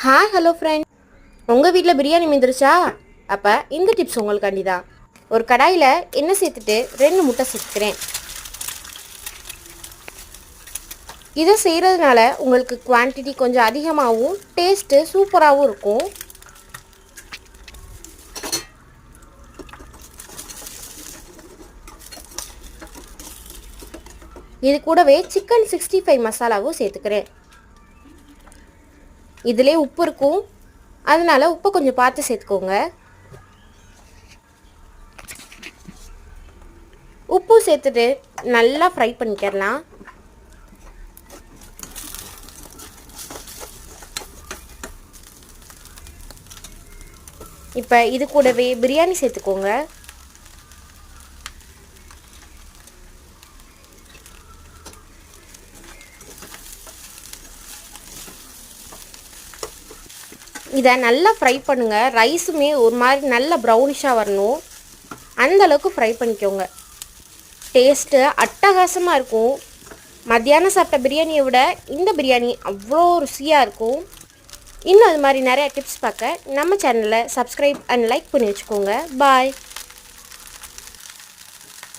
Hi hello friend, உங்கள் வீட்டில் பிரியாணி மீந்துருச்சா? அப்போ இந்த டிப்ஸ் உங்களுக்காண்டி தான். ஒரு கடாயில் எண்ணெய் சேர்த்துட்டு 2 முட்டை சேர்த்துக்கிறேன். இதை செய்கிறதுனால உங்களுக்கு குவான்டிட்டி கொஞ்சம் அதிகமாகவும் டேஸ்ட்டு சூப்பராகவும் இருக்கும். இது கூடவே சிக்கன் 65 மசாலாவும் சேர்த்துக்கிறேன். இதிலே உப்பு இருக்கும், அதனால உப்பை கொஞ்சம் பார்த்து சேர்த்துக்கோங்க. உப்பு சேர்த்துட்டு நல்லா ஃப்ரை பண்ணிக்கிறலாம். இப்போ இது கூடவே பிரியாணி சேர்த்துக்கோங்க. இதை நல்லா ஃப்ரை பண்ணுங்கள். ரைஸுமே ஒரு மாதிரி நல்ல ப்ரௌனிஷாக வரணும், அந்த அளவுக்கு ஃப்ரை பண்ணிக்கோங்க. டேஸ்ட்டு அட்டகாசமாக இருக்கும். மத்தியானம் சாப்பிட்ட பிரியாணியை விட இந்த பிரியாணி அவ்வளோ ருசியாக இருக்கும். இன்னும் அது மாதிரி நிறையா டிப்ஸ் பார்க்க நம்ம சேனலை சப்ஸ்கிரைப் அண்ட் லைக் பண்ணி வச்சுக்கோங்க. பாய்.